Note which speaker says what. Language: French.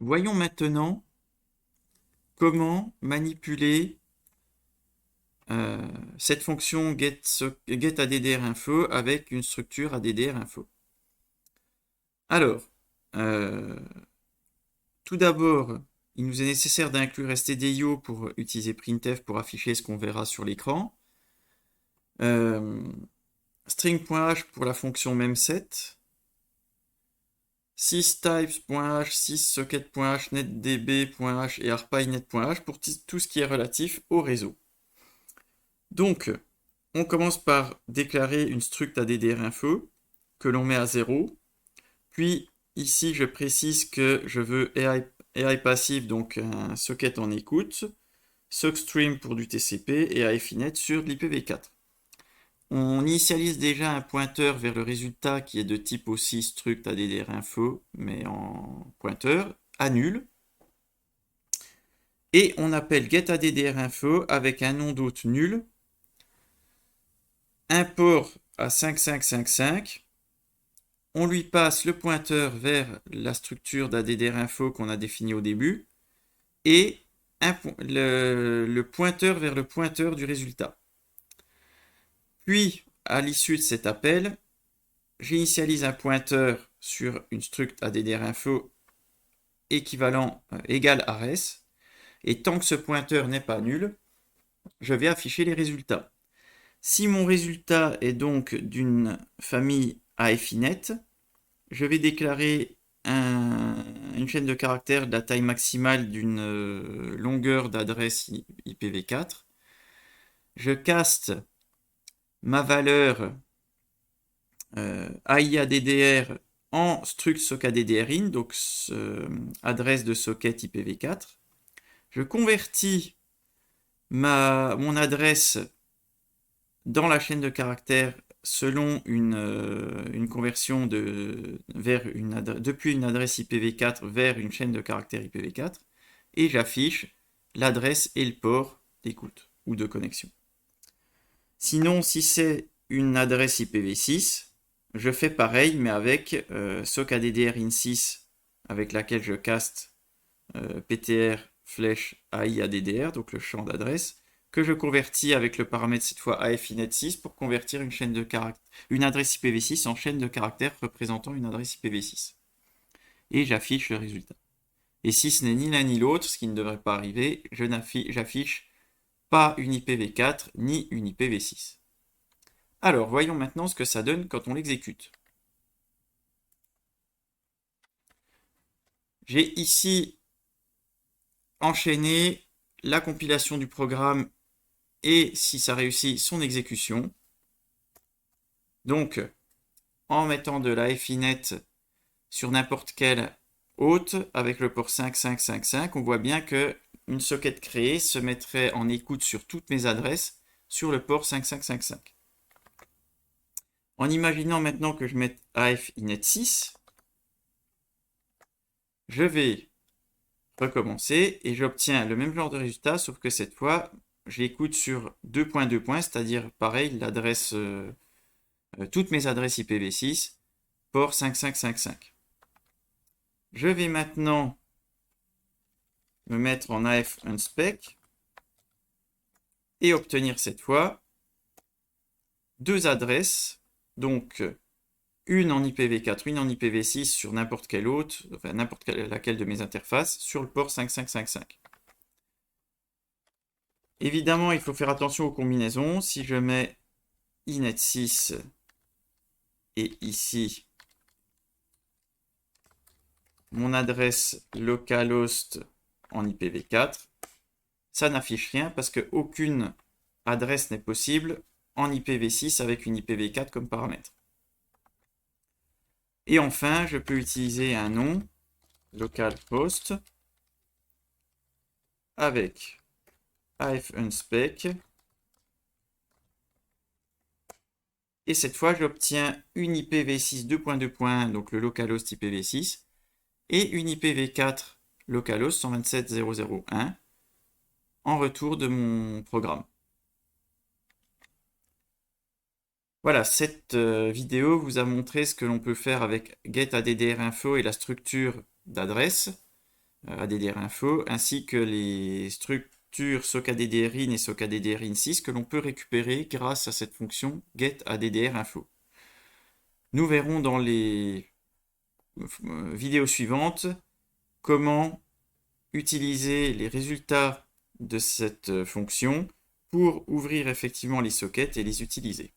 Speaker 1: Voyons maintenant comment manipuler cette fonction getAddr_info avec une structure addr_info. Alors, euh, tout d'abord, il nous est nécessaire d'inclure stdio pour utiliser printf pour afficher ce qu'on verra sur l'écran. String.h pour la fonction memset. systypes.h, syssocket.h, netdb.h et arpynet.h pour tout ce qui est relatif au réseau. Donc, on commence par déclarer une struct addr_info que l'on met à 0. Puis, ici, je précise que je veux AI passif, donc un socket en écoute, sockstream pour du TCP et AIFINET sur de l'IPv4. On initialise déjà un pointeur vers le résultat qui est de type aussi struct addr_info, mais en pointeur, à nul. Et on appelle getAddr_info avec un nom d'hôte nul, un port à 5555. On lui passe le pointeur vers la structure d'addr_info qu'on a définie au début et le pointeur vers le pointeur du résultat. Puis, à l'issue de cet appel, j'initialise un pointeur sur une struct addr_info équivalent égal à res. Et tant que ce pointeur n'est pas nul, je vais afficher les résultats. Si mon résultat est donc d'une famille AIFINET, je vais déclarer une chaîne de caractères de la taille maximale d'une longueur d'adresse IPv4. Je caste ma valeur AIADDR en struct sockaddrin, donc adresse de socket IPv4. Je convertis mon adresse dans la chaîne de caractères selon une conversion depuis une adresse IPv4 vers une chaîne de caractères IPv4 et j'affiche l'adresse et le port d'écoute ou de connexion. Sinon, si c'est une adresse IPv6, je fais pareil mais avec sockaddrin6 avec laquelle je caste ptr flèche AIADDR, donc le champ d'adresse, que je convertis avec le paramètre cette fois AIFINET6 pour convertir une adresse IPv6 en chaîne de caractères représentant une adresse IPv6. Et j'affiche le résultat. Et si ce n'est ni l'un ni l'autre, ce qui ne devrait pas arriver, j'affiche pas une IPv4 ni une IPv6. Alors, voyons maintenant ce que ça donne quand on l'exécute. J'ai ici enchaîné la compilation du programme et si ça réussit son exécution. Donc, en mettant de la FINET sur n'importe quel hôte avec le port 5555, on voit bien que une socket créée se mettrait en écoute sur toutes mes adresses sur le port 5555. En imaginant maintenant que je mette AFINET6, je vais recommencer et j'obtiens le même genre de résultat, sauf que cette fois, j'écoute sur 2.2 points, c'est-à-dire pareil, toutes mes adresses IPv6, port 5555. Je vais maintenant me mettre en AF unspec et obtenir cette fois deux adresses, donc une en IPv4, une en IPv6 sur n'importe quelle autre, enfin n'importe laquelle de mes interfaces, sur le port 5555. Évidemment, il faut faire attention aux combinaisons. Si je mets inet6 et ici mon adresse localhost en IPv4, ça n'affiche rien parce qu'aucune adresse n'est possible en IPv6 avec une IPv4 comme paramètre. Et enfin, je peux utiliser un nom localhost avec AFUnspec. Et cette fois, j'obtiens une IPv6 2.2, donc le localhost IPv6, et une IPv4 localhost 127.0.0.1 en retour de mon programme. Voilà, cette vidéo vous a montré ce que l'on peut faire avec getAddr_info et la structure d'adresse. ADDR info, ainsi que les structures sockADDRIN et sockADDRIN6 que l'on peut récupérer grâce à cette fonction getADDRinfo. Nous verrons dans les vidéos suivantes comment utiliser les résultats de cette fonction pour ouvrir effectivement les sockets et les utiliser.